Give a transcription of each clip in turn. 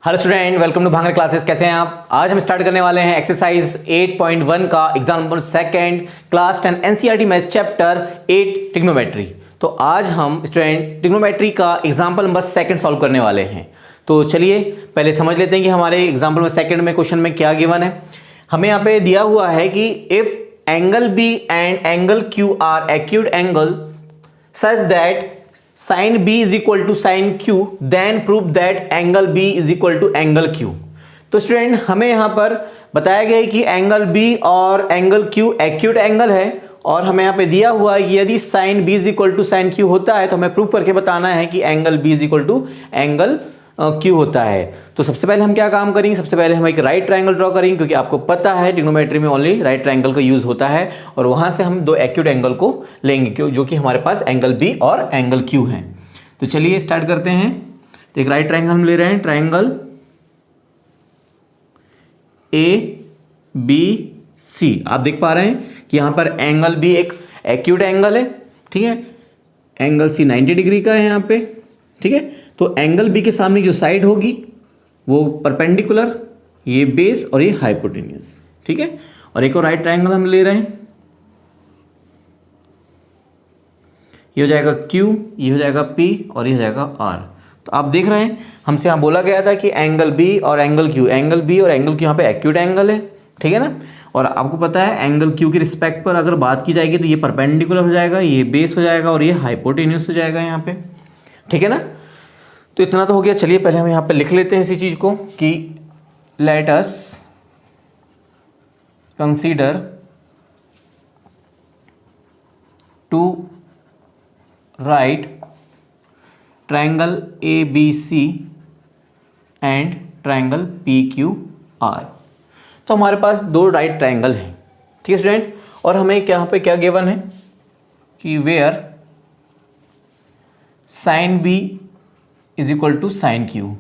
Hello student, welcome to भांगर classes. कैसे हैं आप? आज हम स्टार्ट करने वाले हैं एक्सरसाइज 8.1 का exam number second class 10 NCERT math chapter 8 trigonometry. तो आज हम स्टूडेंट ट्रिग्नोमेट्री का एग्जाम्पल नंबर सेकंड सॉल्व करने वाले हैं। तो चलिए पहले समझ लेते हैं कि हमारे एग्जाम्पल नंबर सेकंड में क्वेश्चन में क्या गिवन है। हमें यहाँ पे दिया हुआ है कि if angle B and angle Q are acute angle such that sin B is equal to sin Q, then prove that angle B is equal to angle Q। तो स्टूडेंट हमें यहाँ पर बताया गया है कि एंगल B और angle Q acute angle है और हमें यहाँ पे दिया हुआ है कि यदि sin B is equal to sin Q होता है तो हमें प्रूव करके बताना है कि angle B is equal to angle Q होता है। तो सबसे पहले हम क्या काम करेंगे, सबसे पहले हम एक राइट ट्रायंगल ड्रॉ करेंगे क्योंकि आपको पता है ट्रिग्नोमेट्री में ओनली राइट ट्रायंगल का यूज होता है और वहां से हम दो एक्यूट एंगल को लेंगे जो कि हमारे पास एंगल बी और एंगल क्यू हैं। तो चलिए स्टार्ट करते हैं। तो एक राइट ट्रायंगल हम ले रहे हैं, ट्रायंगल ए बी सी। आप देख पा रहे हैं कि यहां पर एंगल बी एक एक्यूट एंगल है, ठीक है। एंगल सी 90 डिग्री का है यहाँ पे, ठीक है। तो एंगल बी के सामने जो साइड होगी वो परपेंडिकुलर, ये बेस और ये हाइपोटेन्यूस, ठीक है। और एक और राइट ट्रायंगल हम ले रहे हैं, ये हो जाएगा Q, ये हो जाएगा P और ये हो जाएगा R। तो आप देख रहे हैं हमसे यहाँ बोला गया था कि एंगल B और एंगल Q, एंगल B और एंगल Q यहाँ पे एक्यूट एंगल है, ठीक है ना। और आपको पता है एंगल Q के रिस्पेक्ट पर अगर बात की जाएगी तो ये परपेंडिकुलर हो जाएगा, ये बेस हो जाएगा और ये हाइपोटेन्यूस हो जाएगा यहाँ पे, ठीक है ना। तो इतना तो हो गया। चलिए पहले हम यहाँ पे लिख लेते हैं इसी चीज को कि let us consider two right triangle A B C and triangle P Q R. तो हमारे पास दो राइट ट्रायंगल हैं, ठीक है स्टूडेंट। और हमें यहाँ पे क्या गिवन है कि where sine B is equal to sine Q,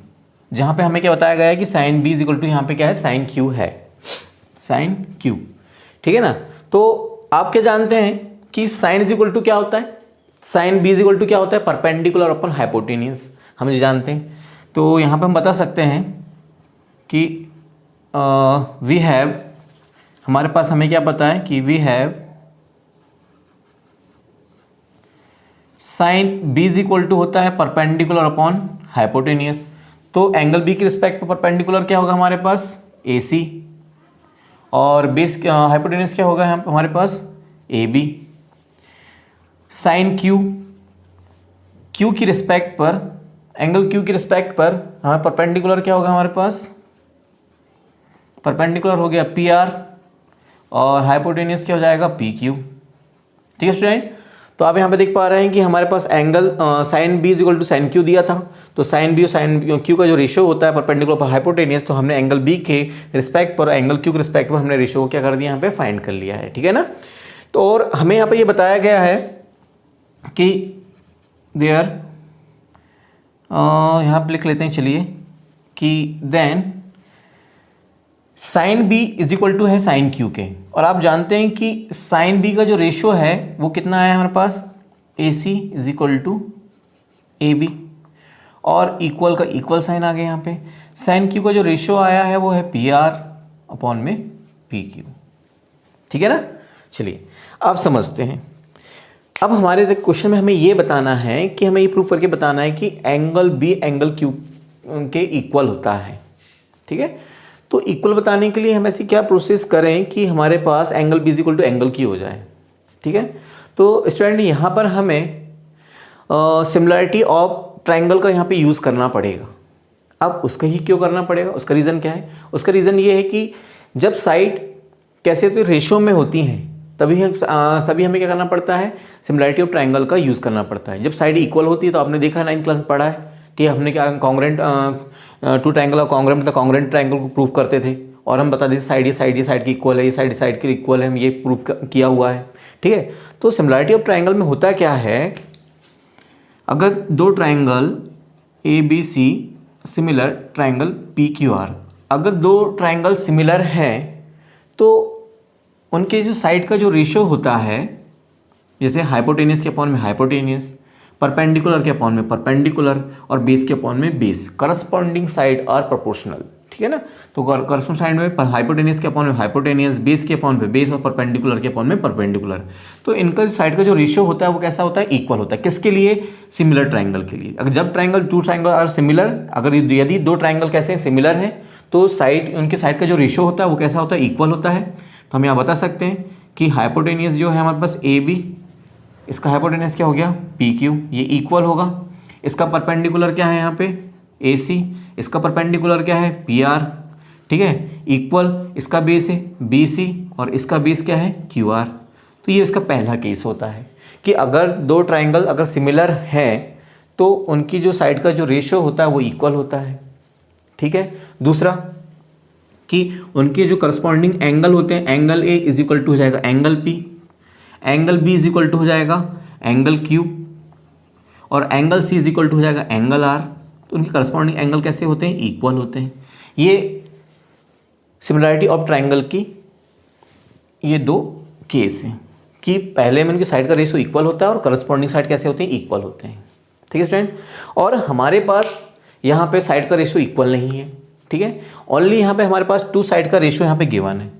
जहां पे हमें क्या बताया गया है कि sine B is equal to यहाँ पे क्या है, साइन क्यू है, साइन क्यू, ठीक है ना। तो आप क्या जानते हैं कि साइन इज इक्वल टू क्या होता है, sine B is equal to क्या होता है, परपेंडिकुलर अपन हाइपोटेन्यूस, हम ये जानते हैं। तो यहाँ पे हम बता सकते हैं कि वी हैव, हमारे पास हमें क्या पता है कि we have sine B is equal to होता है परपेंडिकुलर अपॉन हाइपोटेन्यूस। तो एंगल बी के रिस्पेक्ट पर परपेंडिकुलर क्या होगा हमारे पास, ए सी, और बेस हाइपोटेन्यूस क्या होगा यहाँ पे हमारे पास, A B. Sine Q, Q की रिस्पेक्ट पर, एंगल क्यू की रिस्पेक्ट पर हमारा परपेंडिकुलर क्या होगा हमारे पास, परपेंडिकुलर हो गया पी आर और हाइपोटेन्यूस क्या हो जाएगा, पी क्यू, ठीक है स्टूडेंट। तो आप यहाँ पे देख पा रहे हैं कि हमारे पास angle sine B is equal to sine Q दिया था। तो साइन बी और साइन क्यू का जो रेशियो होता है परपेंडिकुलर पर हाइपोटेनियस, तो हमने एंगल बी के रिस्पेक्ट पर एंगल क्यू के रिस्पेक्ट पर हमने रेशियो को क्या कर दिया, यहाँ पे फाइंड कर लिया है, ठीक है ना। तो और हमें यहाँ पे ये बताया गया है कि देयर, यहाँ पे लिख लेते हैं चलिए कि then sine B is equal to है साइन क्यू के। और आप जानते हैं कि साइन बी का जो रेशियो है वो कितना है हमारे पास, A C is equal to A B, और इक्वल का इक्वल साइन आ गया यहाँ पे। साइन क्यू का जो रेशियो आया है वो है पी आर अपॉन में पी क्यू, ठीक है ना। चलिए आप समझते हैं। अब हमारे क्वेश्चन में हमें ये बताना है कि हमें ये प्रूफ करके बताना है कि एंगल बी एंगल क्यू के इक्वल होता है, ठीक है। तो इक्वल बताने के लिए हम ऐसी क्या प्रोसेस करें कि हमारे पास angle B is equal to angle Q हो जाए, ठीक है। तो स्टूडेंट यहाँ पर हमें सिमिलरिटी ऑफ ट्रायंगल का यहाँ पे यूज़ करना पड़ेगा। अब उसका ही क्यों करना पड़ेगा, उसका रीज़न क्या है, उसका रीज़न ये है कि जब साइड कैसे तो रेशियो में होती हैं तभी हमें क्या करना पड़ता है, सिमिलरिटी ऑफ ट्रायंगल का यूज़ करना पड़ता है। जब साइड इक्वल होती है तो आपने देखा 9th क्लास में पढ़ा है कि हमने क्या कॉन्ग्रेंट टू ट्रायंगल और कॉन्ग्रेंट मतलब कॉन्ग्रेंट ट्रायंगल को प्रूव करते थे और हम बता देते साइड ये साइड की इक्वल है, ये साइड की इक्वल है, हम ये प्रूव किया हुआ है, ठीक है। तो सिमिलरिटी ऑफ ट्रायंगल में होता क्या है, अगर दो triangle A B C similar triangle P Q R, अगर दो ट्रायंगल सिमिलर हैं तो उनके जो साइड का जो रेशियो होता है, जैसे हाइपोटेनियस के अपॉन में हाइपोटेनियस, परपेंडिकुलर के अपॉन में परपेंडिकुलर और बेस के अपॉन में base. Corresponding side are proportional, ठीक है ना। तो करस्पॉन्डिंग साइड में हाइपोटेनियस के अपॉन में हाइपोटेनियस, बेस के अपॉन में बेस और परपेंडिकुलर के अपॉन में परपेंडिकुलर। तो इनका साइड का जो रेशियो होता है वो कैसा होता है, इक्वल होता है। किसके लिए, सिमिलर ट्राइंगल के लिए। अगर जब triangle, two triangle are similar, अगर यदि दो ट्राइंगल कैसे सिमिलर हैं तो साइड, उनके साइड का जो रेशियो होता है वो कैसा होता है, इक्वल होता है। तो हम यहाँ बता सकते हैं कि हाइपोटेनियस जो है हमारे पास ए बी, इसका हाइपोटेनियस क्या हो गया, पी क्यू, ये इक्वल होगा। इसका परपेंडिकुलर क्या है यहाँ पे, ए सी, इसका परपेंडिकुलर क्या है, पी आर, ठीक है, इक्वल। इसका बेस है बी सी और इसका बेस क्या है, क्यू आर। तो ये इसका पहला केस होता है कि अगर दो ट्राइंगल अगर सिमिलर हैं तो उनकी जो साइड का जो रेशियो होता है वो इक्वल होता है, ठीक है। दूसरा कि उनके जो करस्पॉन्डिंग एंगल होते हैं, angle A is equal to हो जाएगा angle P, angle B is equal to हो जाएगा एंगल क्यू और angle C is equal to हो जाएगा एंगल आर। तो उनके करस्पॉन्डिंग एंगल कैसे होते हैं, इक्वल होते हैं। ये सिमिलरिटी ऑफ ट्राइंगल की ये दो केस हैं कि पहले में उनकी साइड का रेशियो इक्वल होता है और करस्पॉन्डिंग साइड कैसे होते हैं, इक्वल होते हैं, ठीक है स्टूडेंट। और हमारे पास यहाँ पे साइड का रेशियो इक्वल नहीं है, ठीक है। ओनली यहाँ पे हमारे पास टू साइड का रेशियो यहाँ पे गिवन है,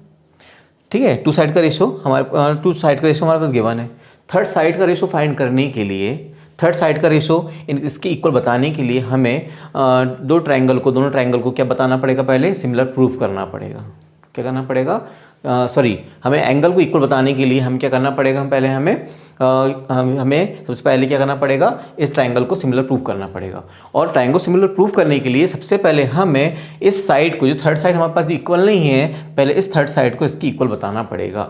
ठीक है। टू साइड का रेशियो हमारे पास गिवन है। थर्ड साइड का रेशियो फाइंड करने के लिए, थर्ड साइड का रेशियो इसके इक्वल बताने के लिए हमें दोनों ट्राइंगल को क्या बताना पड़ेगा, पहले सिमिलर प्रूफ करना पड़ेगा। क्या करना पड़ेगा, हमें एंगल को इक्वल बताने के लिए हम क्या करना पड़ेगा, हमें सबसे पहले क्या करना पड़ेगा, इस ट्राइंगल को सिमिलर प्रूफ करना पड़ेगा। और ट्राइंगल सिमिलर प्रूफ करने के लिए सबसे पहले हमें इस साइड को, जो थर्ड साइड हमारे पास इक्वल नहीं है, पहले इस थर्ड साइड को इसकी इक्वल बताना पड़ेगा,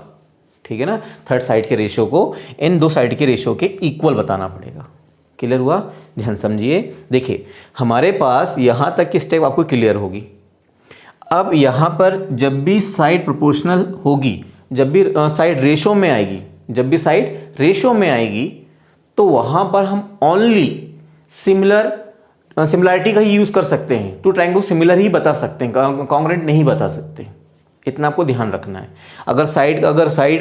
ठीक है ना। थर्ड साइड के रेशियो को इन दो साइड के रेशियो के इक्वल बताना पड़ेगा। क्लियर हुआ, ध्यान समझिए। देखिए हमारे पास यहाँ तक की स्टेप आपको क्लियर होगी। अब यहाँ पर जब भी साइड प्रोपोर्शनल होगी, जब भी साइड रेशो में आएगी, तो वहाँ पर हम ओनली सिमिलरिटी का ही यूज़ कर सकते हैं। टू ट्राइंगल सिमिलर ही बता सकते हैं, कॉन्ग्रुएंट नहीं बता सकते। इतना आपको ध्यान रखना है। अगर साइड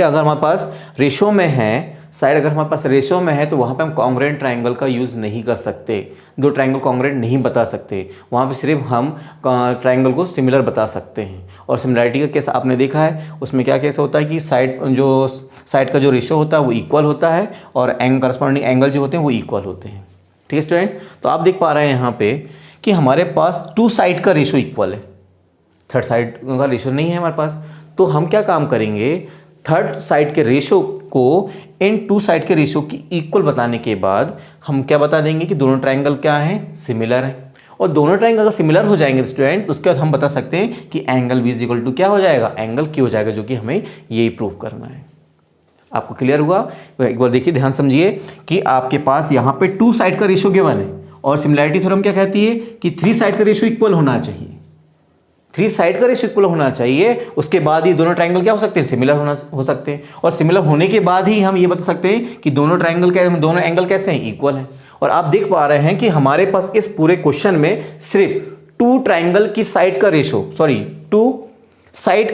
हमारे पास रेशो में है, तो वहाँ पे हम कॉन्ग्रुएंट ट्राइंगल का यूज़ नहीं कर सकते। दो ट्राइंगल कॉन्ग्रुएंट नहीं बता सकते, वहाँ पे सिर्फ हम ट्राइंगल को सिमिलर बता सकते हैं। और सिमिलरिटी का केस आपने देखा है, उसमें क्या केस होता है कि साइड का जो रेशियो होता है वो इक्वल होता है और करस्पॉन्डिंग एंगल जो होते हैं वो इक्वल होते हैं, ठीक है स्टूडेंट। तो आप देख पा रहे हैं यहाँ पे कि हमारे पास टू साइड का रेशियो इक्वल है, थर्ड साइड का रेशियो नहीं है हमारे पास। तो हम क्या काम करेंगे, थर्ड साइड के रेशियो को इन टू साइड के रेशियो की इक्वल बताने के बाद हम क्या बता देंगे कि दोनों ट्राइंगल क्या हैं, सिमिलर हैं। और दोनों ट्राइंगल अगर सिमिलर हो जाएंगे स्टूडेंट, तो उसके बाद हम बता सकते हैं कि angle B is equal to क्या हो जाएगा, एंगल क्यू हो जाएगा, जो कि हमें यही प्रूव करना है। आपको क्लियर हुआ। तो एक बार देखिए, ध्यान समझिए कि आपके पास यहाँ पे टू साइड का रेशियो गिवन है और सिमिलरिटी थ्योरम क्या कहती है कि थ्री साइड का रेशियो इक्वल होना चाहिए। थ्री साइड का रेशियो इक्वल होना चाहिए, उसके बाद ही दोनों ट्राइंगल क्या हो सकते हैं, सिमिलर हो सकते हैं। और सिमिलर होने के बाद ही हम ये बता सकते हैं कि दोनों एंगल कैसे हैं, इक्वल हैं। और आप देख पा रहे हैं कि हमारे पास इस पूरे क्वेश्चन में सिर्फ टू साइड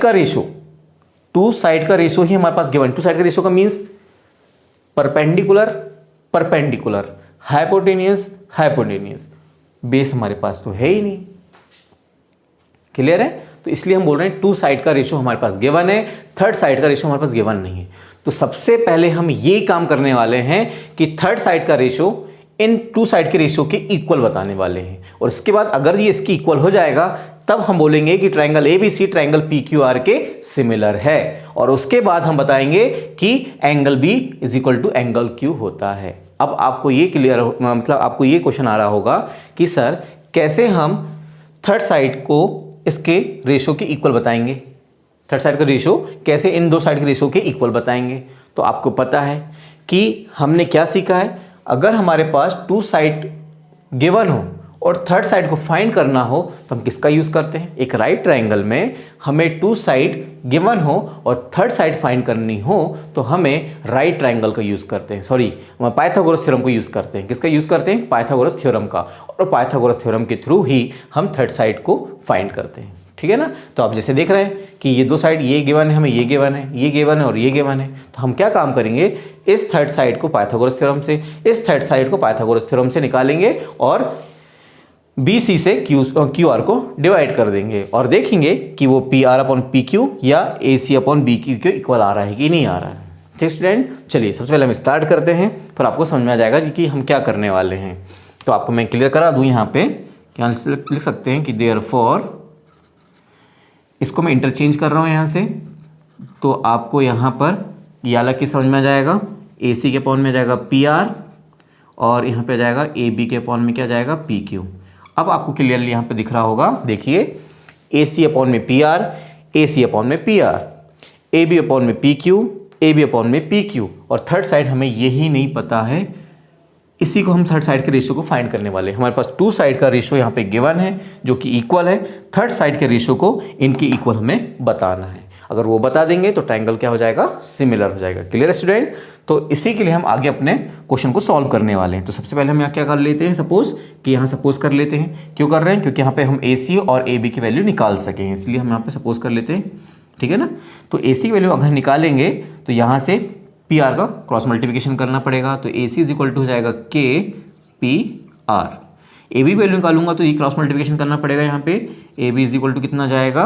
का रेशियो ही हमारे पास गिवन। टू साइड का रेशियो का मीन्स परपेंडिकुलर, हाइपोटेनियस, बेस हमारे पास तो है ही नहीं। क्लियर है। तो इसलिए हम बोल रहे हैं टू साइड का रेशियो हमारे पास गिवन है, थर्ड साइड का रेशियो हमारे पास गिवन नहीं है। तो सबसे पहले हम ये काम करने वाले हैं कि थर्ड साइड का रेशियो इन टू साइड के रेशियो के इक्वल बताने वाले हैं। और इसके बाद अगर ये इसकी इक्वल हो जाएगा तब हम बोलेंगे कि ट्राइंगल ABC ट्राइंगल PQR के सिमिलर है। और उसके बाद हम बताएंगे कि angle B is equal to angle Q होता है। अब आपको ये क्लियर, मतलब आपको ये क्वेश्चन आ रहा होगा कि सर कैसे हम थर्ड साइड को इसके रेशियो के इक्वल बताएंगे, थर्ड साइड का रेशियो कैसे इन दो साइड के रेशियो के इक्वल बताएंगे। तो आपको पता है कि हमने क्या सीखा है, अगर हमारे पास टू साइड गिवन हो और थर्ड साइड को फाइंड करना हो तो हम किसका यूज़ करते हैं, एक राइट ट्राइंगल में हमें टू साइड गिवन हो और थर्ड साइड फाइंड करनी हो तो हमें राइट ट्राइंगल का यूज़ करते हैं, पाइथागोरस थ्योरम को यूज़ करते हैं। किसका यूज़ करते हैं, पाइथागोरस थ्योरम का। और पाइथागोरस थ्योरम के थ्रू ही हम थर्ड साइड को फाइंड करते हैं। ठीक है ना। तो आप जैसे देख रहे हैं कि ये दो साइड, ये गिवन है, हमें ये गिवन है, ये गिवन है और ये गिवन है, तो हम क्या काम करेंगे, इस थर्ड साइड को पाइथागोरस थ्योरम से, इस थर्ड साइड को पाइथागोरस थ्योरम से निकालेंगे और BC से QR को डिवाइड कर देंगे और देखेंगे कि वो PR अपॉन PQ या AC अपॉन BQ के इक्वल आ रहा है कि नहीं आ रहा है। ठीक स्टूडेंट, चलिए सबसे पहले हम स्टार्ट करते हैं, फिर आपको समझ में आ जाएगा कि हम क्या करने वाले हैं। तो आपको मैं क्लियर करा दूं, यहाँ पे क्या लिख सकते हैं कि देयरफॉर, इसको मैं इंटरचेंज कर रहा हूँ यहाँ से, तो आपको यहाँ पर ये अलग की समझ में आ जाएगा, AC के अपॉन में जाएगा PR और यहाँ पे आ जाएगा AB के अपॉन में क्या जाएगा PQ। अब आपको क्लियरली यहाँ पे दिख रहा होगा, देखिए AC अपॉन में PR, AC अपॉन में PR, AB अपॉन में PQ, AB अपॉन में PQ, और थर्ड साइड हमें यही नहीं पता है, इसी को हम थर्ड साइड के रेशियो को फाइंड करने वाले हैं। हमारे पास टू साइड का रेशियो यहाँ पे गिवन है जो कि इक्वल है, थर्ड साइड के रेशियो को इनकी इक्वल हमें बताना है। अगर वो बता देंगे तो ट्रायंगल क्या हो जाएगा, सिमिलर हो जाएगा। क्लियर स्टूडेंट, तो इसी के लिए हम आगे अपने क्वेश्चन को सॉल्व करने वाले हैं। तो सबसे पहले हम यहाँ क्या कर लेते हैं, सपोज कि यहाँ सपोज कर लेते हैं, क्यों कर रहे हैं, क्योंकि यहाँ पे हम AC और AB की वैल्यू निकाल सकें, इसलिए हम यहाँ पे सपोज कर लेते हैं। ठीक है ना, तो AC की वैल्यू अगर निकालेंगे तो यहाँ से PR का क्रॉस मल्टीप्लिकेशन करना पड़ेगा, तो AC इज इक्वल टू हो जाएगा KPR। AB वैल्यू निकालूंगा तो ये क्रॉस मल्टीप्लिकेशन करना पड़ेगा, यहाँ पे AB इज इक्वल टू कितना जाएगा,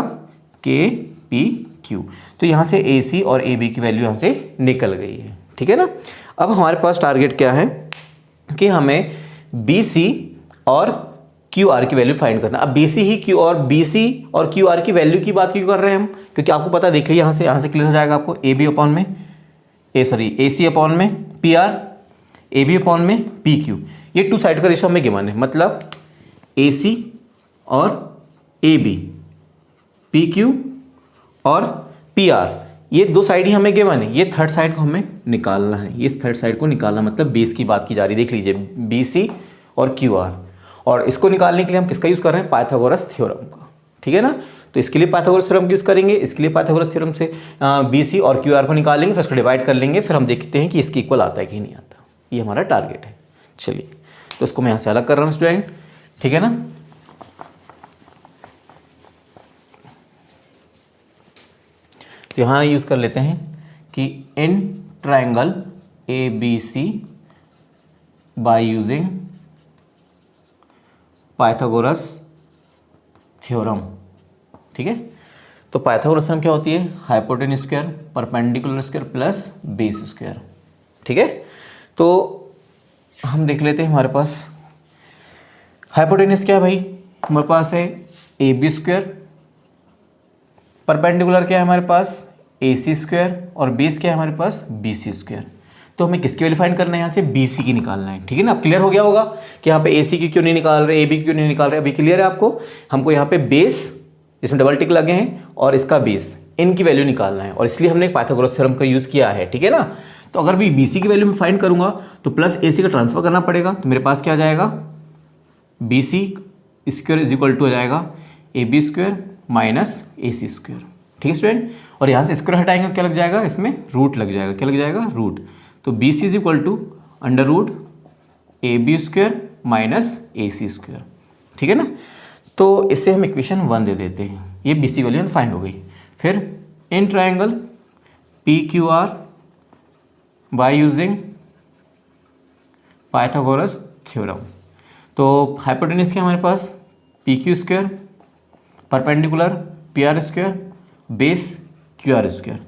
KPQ। तो यहाँ से AC और AB की वैल्यू यहाँ से निकल गई है। ठीक है ना, अब हमारे पास टारगेट क्या है कि हमें BC और QR की वैल्यू फाइंड करना। अब BC और QR की वैल्यू की बात क्यों कर रहे हैं हम, क्योंकि आपको पता, देखिए यहाँ से क्लियर हो जाएगा आपको, AC अपॉन में PR, AB अपॉन में PQ, ये टू साइड का रेशियो हमें गिवन है, मतलब AC और AB, PQ और PR, ये दो साइड ही हमें गिवन है, ये थर्ड साइड को हमें निकालना है, ये थर्ड साइड को निकालना, मतलब बेस की बात की जा रही है। देख लीजिए BC और QR, और इसको निकालने के लिए हम किसका यूज़ कर रहे हैं, पाइथागोरस थ्योरम का। ठीक है ना, तो इसके लिए पाइथागोरस थ्योरम यूज़ करेंगे, इसके लिए पाइथागोरस थ्योरम से BC और QR को निकालेंगे, फिर उसको डिवाइड कर लेंगे, फिर हम देखते हैं कि इसकी इक्वल आता है कि नहीं आता। ये हमारा टारगेट है। चलिए, तो इसको मैं यहाँ से अलग कर रहा हूँ स्टूडेंट। ठीक है ना, तो यहाँ यूज़ कर लेते हैं कि in triangle ABC by using Pythagoras theorem. ठीक है, तो पाइथागोरस थ्योरम क्या होती है, hypotenuse square perpendicular square plus base square. ठीक है, तो हम देख लेते हैं, हमारे पास हाइपोटेन्यूज क्या है भाई, हमारे पास है AB स्क्वायर, परपेंडिकुलर क्या है हमारे पास AC स्क्वायर, और बेस क्या है हमारे पास BC स्क्वायर। तो हमें किसकी वैल्यू फाइंड करना है, यहाँ से BC की निकालना है। ठीक है ना, अब क्लियर हो गया होगा कि यहाँ पे AC की क्यों नहीं निकाल रहे, AB की क्यों नहीं निकाल रहे, अभी क्लियर है आपको। हमको यहाँ पे बेस, जिसमें डबल टिक लगे हैं, और इसका बेस, इनकी वैल्यू निकालना है, और इसलिए हमने पाइथागोरस थ्योरम का यूज़ किया है। ठीक है ना, तो अगर भी BC की वैल्यू में फाइंड करूँगा तो प्लस AC का ट्रांसफर करना पड़ेगा, तो मेरे पास क्या आ जाएगा, BC square is equal to हो जाएगा AB square minus AC square. ठीक है स्टूडेंट, और यहाँ से स्क्वायर हटाएंगे तो क्या लग जाएगा, इसमें रूट लग जाएगा, क्या लग जाएगा, रूट। तो BC is equal to under root AB square minus AC square. ठीक है ना, तो इससे हम इक्वेशन 1 दे देते हैं, ये BC वैल्यू फाइंड हो गई। फिर in triangle PQR by using Pythagoras theorem. तो हाइपोटेन्यूज क्या हमारे पास, PQ square, perpendicular PR square, base QR square.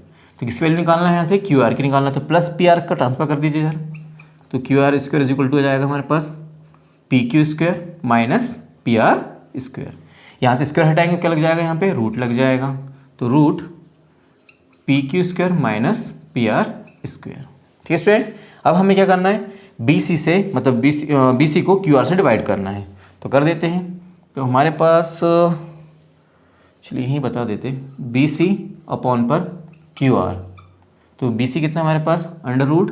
तो किसकी वैल्यू निकालना है, यहाँ से QR की निकालना, तो प्लस PR का ट्रांसफर कर दीजिए यार, तो QR square is equal to हो जाएगा हमारे पास PQ square minus PR square. यहाँ से स्क्वायर हटाएंगे क्या लग जाएगा, यहाँ पे रूट लग जाएगा, तो root PQ square minus PR square. ठीक है स्टूडेंट, अब हमें क्या करना है, BC से, मतलब BC को QR से डिवाइड करना है, तो कर देते हैं। तो हमारे पास, चलिए यहीं बता देते, BC अपॉन पर QR, तो BC कितना हमारे पास, under root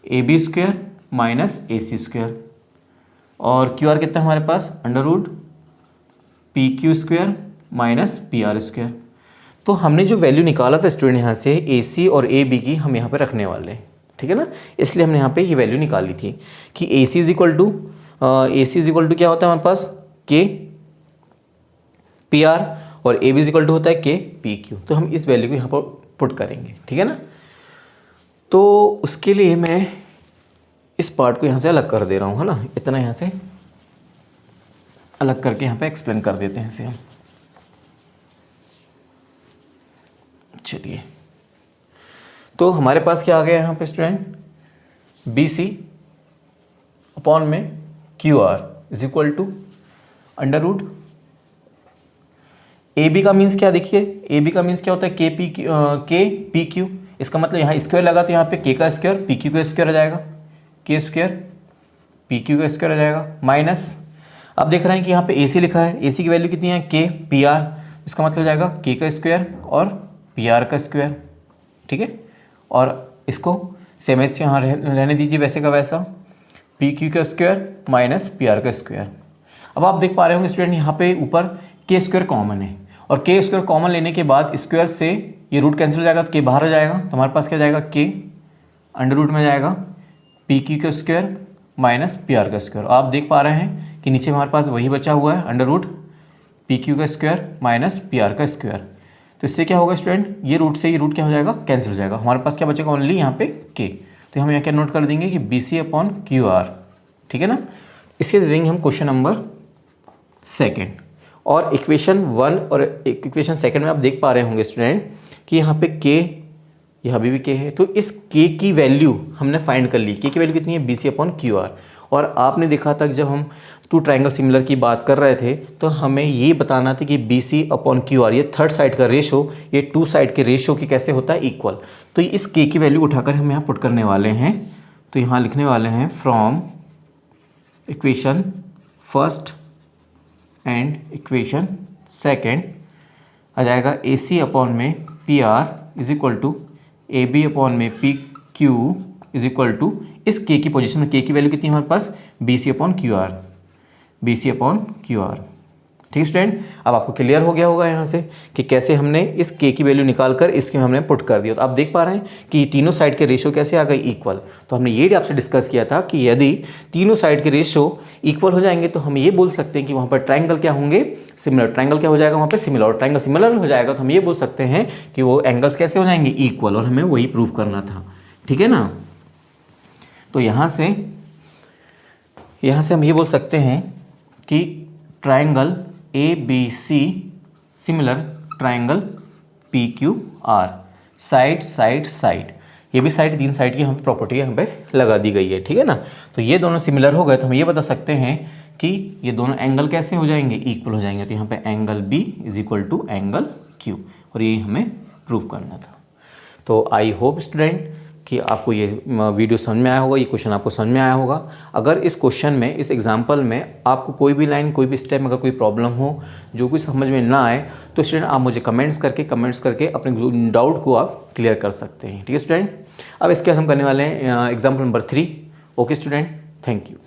AB square minus AC square, और QR कितना हमारे पास, under root PQ square minus PR square. तो हमने जो वैल्यू निकाला था स्टूडेंट यहाँ से AC और AB की, हम यहाँ पे रखने वाले हैं। ठीक है ना, इसलिए हमने यहाँ पे ये वैल्यू निकाली थी कि AC इज इक्वल टू क्या होता है हमारे पास, K PR और ए बी इक्वल टू होता है के पी क्यू। तो हम इस वैल्यू को यहाँ पर पुट करेंगे, ठीक है ना। तो उसके लिए मैं इस पार्ट को यहाँ से अलग कर दे रहा हूँ, है ना, इतना यहाँ से अलग करके यहाँ पे एक्सप्लेन कर देते हैं इसे हम। चलिए, तो हमारे पास क्या आ गया यहाँ पे स्टूडेंट, बी सी अपॉन में Q R is equal to under root A B का मीन्स क्या, देखिए ए बी का मीन्स क्या होता है, के पी क्यू। इसका मतलब यहाँ स्क्वायर लगा तो यहाँ पे के का स्क्वायर पी क्यू का स्क्वायर आ जाएगा, के स्क्वायर पी क्यू का स्क्वायर आ जाएगा, माइनस अब देख रहे हैं कि यहाँ पे ए सी लिखा है, ए सी की वैल्यू कितनी है, के पी आर, इसका मतलब हो जाएगा के का स्क्वायर और पी आर का स्क्वायर, ठीक है। और इसको सेम एज यहाँ रहने दीजिए वैसे का वैसा, पी क्यू का स्क्वायर माइनस पी आर का स्क्वायर। अब आप देख पा रहे होंगे स्टूडेंट यहाँ पे ऊपर के स्क्वायर कॉमन है, और के स्क्वायर कॉमन लेने के बाद स्क्वायर से ये रूट कैंसिल हो जाएगा तो के बाहर आ जाएगा, तो हमारे पास क्या जाएगा, के अंडर रूट में जाएगा पी क्यू का स्क्वायर माइनस पी आर का स्क्वायर। आप देख पा रहे हैं कि नीचे हमारे पास वही बचा हुआ है, अंडर रूट पी क्यू का स्क्वायर माइनस पी आर का स्क्वायर। तो इससे क्या होगा स्टूडेंट, ये रूट से ये रूट क्या हो जाएगा, कैंसिल हो जाएगा, हमारे पास क्या बचेगा, ओनली यहाँ पे के। तो हम यहाँ क्या नोट कर देंगे कि B C upon Q R, ठीक है ना। इसके दे देंगे हम क्वेश्चन नंबर 2 और इक्वेशन 1 और इक्वेशन 2 में आप देख पा रहे होंगे स्टूडेंट कि यहाँ पे के, यहाँ भी के है, तो इस के की वैल्यू हमने फाइंड कर ली। के की वैल्यू कितनी है, B C upon Q R. और आपने देखा था कि जब हम टू ट्राइंगल सिमिलर की बात कर रहे थे तो हमें ये बताना था कि B C upon Q R, ये थर्ड साइड का रेशो, ये टू साइड के रेशो की कैसे होता है, इक्वल। तो इस के की वैल्यू उठाकर हम यहाँ पुट करने वाले हैं। तो यहाँ लिखने वाले हैं फ्रॉम इक्वेशन 1 एंड इक्वेशन 2 आ जाएगा ए सी अपॉन में P R is equal to A B upon में P Q is equal to इस के की पोजीशन में के की वैल्यू कितनी है हमारे पास, B C upon Q R, B C upon Q R. ठीक स्टूडेंट, अब आपको क्लियर हो गया होगा यहाँ से कि कैसे हमने इस के की वैल्यू निकाल कर इसके हमने पुट कर दिया। तो आप देख पा रहे हैं कि तीनों साइड के रेशो कैसे आ गए, इक्वल। तो हमने ये आपसे डिस्कस किया था कि यदि तीनों साइड के रेशो इक्वल हो जाएंगे तो हम ये बोल सकते हैं कि वहाँ पर ट्राइंगल क्या होंगे, सिमिलर। ट्राइंगल क्या हो जाएगा वहाँ पे, सिमिलर। और ट्राइंगल सिमिलर हो जाएगा तो हम ये बोल सकते हैं कि वो एंगल्स कैसे हो जाएंगे, इक्वल। और हमें वही प्रूव करना था, ठीक है ना। तो यहाँ से हम ये बोल सकते हैं कि triangle A B C similar triangle P Q R, side side side, ये भी साइड, तीन साइड की हम प्रॉपर्टी यहाँ पे लगा दी गई है, ठीक है ना। तो ये दोनों सिमिलर हो गए तो हम ये बता सकते हैं कि ये दोनों एंगल कैसे हो जाएंगे, इक्वल हो जाएंगे। तो यहाँ पे angle B is equal to angle Q, और ये हमें प्रूव करना था। तो आई होप स्टूडेंट कि आपको ये वीडियो समझ में आया होगा, ये क्वेश्चन आपको समझ में आया होगा। अगर इस क्वेश्चन में, इस एग्जांपल में आपको कोई भी लाइन, कोई भी स्टेप में अगर कोई प्रॉब्लम हो, जो कुछ समझ में ना आए, तो स्टूडेंट आप मुझे कमेंट्स करके अपने डाउट को आप क्लियर कर सकते हैं, ठीक है स्टूडेंट। अब इसके बाद हम करने वाले हैं example number 3। Okay student, thank you.